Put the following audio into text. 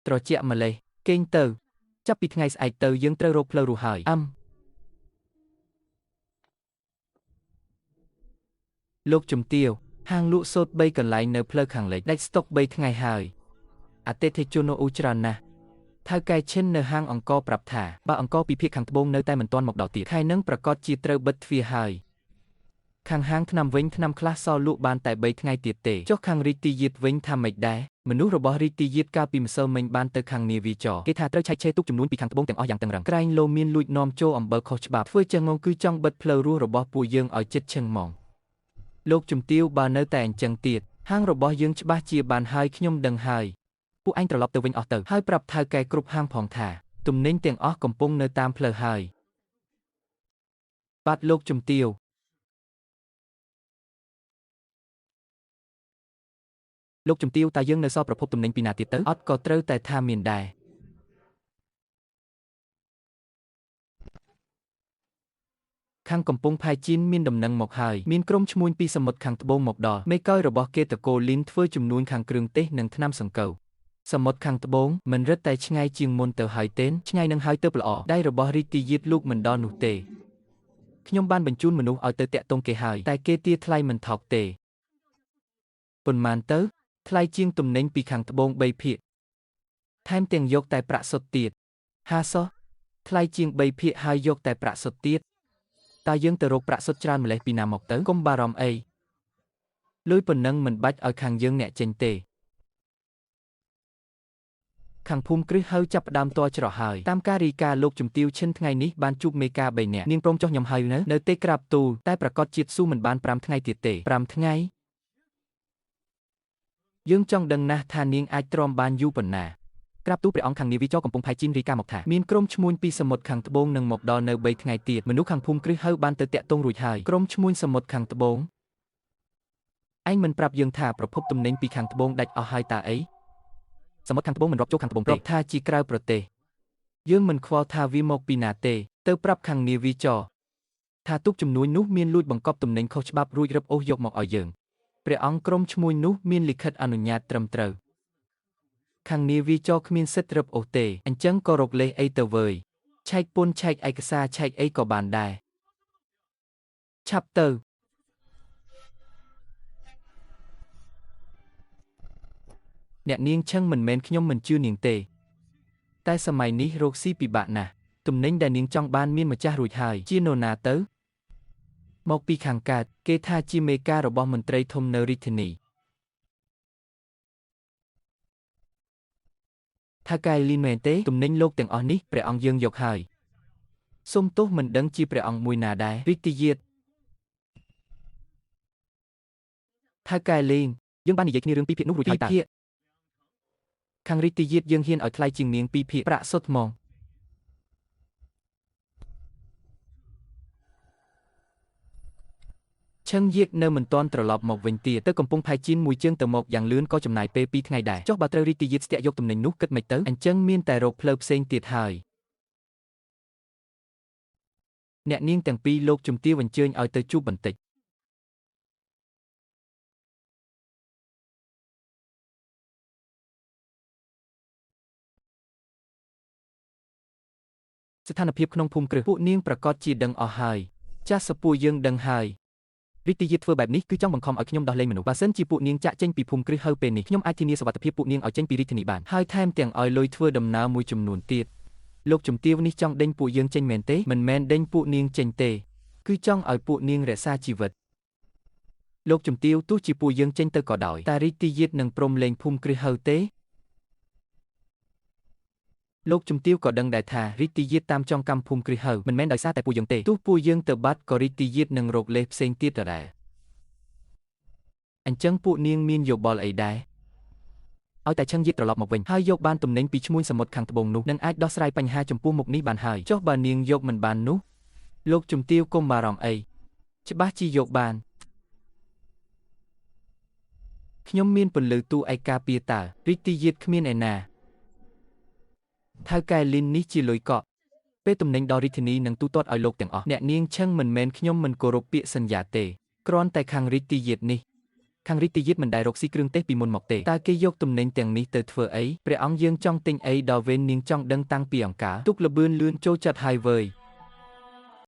ត្រជាក់ម្លេះគេងទៅចាប់ពីថ្ងៃស្អែកទៅយើងត្រូវរកផ្លូវរស់ហើយលោកជំទាវហាងលក់សូត្រ3កន្លែងនៅផ្លូវខាងលិចដាច់ស្តុក3ថ្ងៃហើយអតិថិជនអូច្រើនណាស់ថៅកែឈិននៅហាងអង្គរប្រាប់ថាបើអង្គរពីភាគខាងត្បូងនៅតែមិនទាន់មកដល់ទៀតខែនឹងប្រកាសជាត្រូវបិទទ្វារហើយខាងហាងថ្នាំវិញថ្នាំខ្លះសល់លក់បានតែ3ថ្ងៃទៀតទេចុះខាងរីទីយាតវិញថាម៉េចដែរមនុស្សរបស់រីទីយាតកាលពីម្សិលមិញបានទៅខាងនាវីចគេថាត្រូវឆែកឆេរទុកចំនួនពីខាងត្បូងទាំងអស់យ៉ាងតឹងរ៉ឹងក្រែងលោមានលួចនាំចូលអំបិលខុសច្បាប់ធ្វើចឹងងគឺចង់បិទផ្លូវរស់របស់ពួកយើងឲ្យជិតឈឹងហ្មងលោកជំទាវបើនៅតែអញ្ចឹងទៀតហាងរបស់យើងច្បាស់ជាបានហើយខ្ញុំដឹងហើយពួកឯងត្រឡប់ទៅវិញអស់ទៅហើយប្រាប់ថៅកែគ្រប់ហាងផងថាទំនិញទាំងអស់កំពុងនៅតាមផ្លូវហើយបាទលោកជំទាវតើយើងនៅសល់ប្រភពទំនិញពីណាទៀតទៅអត់ក៏ត្រូវតែថាមានដែរខាងកំពង់ផែជីនមានដំណឹងមកហើយមានក្រុមឈ្មួញពីសមុទ្រខាងត្បូងមកដល់មេកយរបស់គេតកូលីនធ្វើជំនួញខាងគ្រឿងទេសនិងថ្នាំសង្កូវសមុទ្រខាងត្បូងមិនរឹតតែឆ្ងាយជាងមុនទៅហើយទេឆ្ងាយនឹងហើយទៅល្អដៃរបស់រីទីយាតលោកមិនដល់នោះទេខ្ញុំបានបញ្ជូនមនុស្សឲ្យទៅតាក់ទងគេហើយតែគេទារថ្លៃមិនថោកទេប៉ុន្មានទៅថ្លៃជាងទំនិញពីខាងត្បូង3ភាគថែមទាំងយកតែប្រាក់សុទ្ធទៀតហាសោះថ្លៃជាង3ភាគហើយយកតែប្រាក់សុទ្ធទៀតតើយើងទៅរកប្រាក់សុទ្ធច្រើនម្លេះពីណាមកទៅកុំបារម្ភអីលុយប៉ុណ្ណឹងមិនបាច់ឲ្យខាងយើងអ្នកចេញទេខាងភូមិគ្រឹះហៅចាប់ផ្ដើមតច្រោះហើយតាមការរីកាលោកជំទាវឈិនថ្ងៃនេះបានជួបមេការ3នាក់នាងព្រមចុះខ្ញុំហៅនៅទេក្រាបទូលតែប្រកាសជាតិស៊ូមិនបាន5ថ្ងៃទៀតទេ5ថ្ងៃយើងចង់ដឹងណាស់ថានាងអាចទ្រាំបានយូរប៉ុណ្ណាក្រាបទូលព្រះអង្គខាងនាវីចកំពុងផែជីនរីកាមកថាមានក្រុមឈ្មួញពីសមុទ្រខាងត្បូងនឹងមកដល់នៅ3ថ្ងៃទៀតមនុស្សខាងភូមិគ្រឹះហៅបានទៅតាក់ទងរួចហើយក្រុមឈ្មួញសមុទ្រខាងត្បូងឯងមិនប្រាប់យើងថាប្រភពទំនិញពីខាងត្បូងដាច់អស់ហើយតើអីសមុទ្រខាងត្បូងមិនរាប់ចូលខាងត្បូងទេរាប់ថាជាក្រៅប្រទេសយើងមិនខ្វល់ថាវាមកពីណាទេទៅប្រាប់ខាងនាវីចថាទូកជំនួញនោះមានលួចបង្កប់ទំនិញខុសច្បាប់រួចរឹបអូសយកមកឲ្យយើងព្រះអង្គក្រុមឈ្មួញនោះមានលិខិតអនុញ្ញាតត្រឹមត្រូវខាងនាវីចគ្មានសិទ្ធិរឹបអូសទេអញ្ចឹងក៏រកលេសអីទៅវើយឆែកពន្ធឆែកឯកសារឆែកអីក៏បានដែរឆាប់ទៅអ្នកនាងឆឹងមិនមែនខ្ញុំមិនជឿនាងទេតែសម័យនេះរកស៊ីពិបាកណាស់ទំនិញដែលនាងចង់បានមានម្ចាស់រួចហើយជានរណាទៅមកពីខាងកើតគេថាជាមេការរបស់មន្ត្រីធំនៅរាជធានីថាកែលីនមែនទេទំនិញលោកទាំងអស់នេះព្រះអង្គយើងយកហើយសុំទោសមិនដឹងជាព្រះអង្គមួយណាដែររីទីយាតថាកែលីនយើងបាននិយាយគ្នារឿង2ភាគនោះរួចហើយតើខាងរីទីយាតយើងហ៊ានឲ្យថ្លៃជាងនាង2ភាគប្រាក់សុទ្ធហ្មងឆឹងយាកនៅមិនទាន់ត្រឡប់មកវិញទៀតទៅកំពង់ផែជីនមួយជើងទៅមកយ៉ាងលឿនក៏ចំណាយពេល2ថ្ងៃដែរចុះបើត្រូវរីទីយាតស្ទាក់យកទំនិញនោះគិតមិនទៅអញ្ចឹងមានតែរកផ្លូវផ្សេងទៀតហើយអ្នកនាងទាំងពីរលោកជំទាវអញ្ជើញឲ្យទៅជួបបន្តិចស្ថានភាពក្នុងភូមិគ្រឹះពួកនាងប្រកាសជាដឹងអស់ហើយចាស់សពួរយើងដឹងហើយរីទីយាតធ្វើបែបនេះគឺចង់បង្ខំឲ្យខ្ញុំដោះលែងមនុស្សបើសិនជាពួកនាងចាក់ចេញពីភូមិគ្រឹះហៅពេលនេះខ្ញុំអាចធានាសុវត្ថិភាពពួកនាងឲ្យចេញពីរាជធានីបានហើយថែមទាំងឲ្យលុយធ្វើដំណើរមួយចំនួនទៀតលោកជំទាវនេះចង់ដេញពួកយើងចេញមែនទេមិនមែនដេញពួកនាងចេញទេគឺចង់ឲ្យពួកនាងរក្សាជីវិតលោកជំទាវទោះជាពួកយើងចេញទៅក៏ដោយតែរីទីយាតនឹងព្រមលែងភូមិគ្រឹះហៅទេលោកជំទាវក៏ដឹងដែរថារីទីយាតតាមចង់កម្មភូមិគ្រឹះហៅមិនមែនដោយសារតែពួកយើងទេទោះពួកយើងទៅបាត់ក៏រីទីយាតនឹងរកលេសផ្សេងទៀតដែរអញ្ចឹងពួកនាងមានយោបល់អីដែរឲ្យតែឆឹងយាតត្រឡប់មកវិញហើយយកបានទំនិញពីឈ្មួញសមុទ្រខាងត្បូងនោះនឹងអាចដោះស្រាយបញ្ហាចំពោះមុខនេះបានហើយចុះបើនាងយកមិនបាននោះលោកជំទាវកុំបារម្ភអីច្បាស់ជាយកបានខ្ញុំមានពន្លឺទូឯកាពីតើរីទីយាតគ្មានឯណាថៅកែលីននេះជាលុយកក់ពេលទំនិញដល់រាជធានីនឹងទូទាត់ឲ្យលោកទាំងអស់អ្នកនាងឆឹងមិនមែនខ្ញុំមិនគោរពពាក្យសន្យាទេគ្រាន់តែខាងរីទីយាតនេះ ខាងរាជទាយាទមិនដែលរកស៊ីគ្រឿងទេសពីមុនមកទេតើគេយកទំនិញទាំងនេះទៅធ្វើអីព្រះអង្គយើងចង់ទិញអីដល់វេននាងចង់ដឹងតាំងពីអង្ការទុកលបឿនលឿនចូលចិត្តហើយវើយ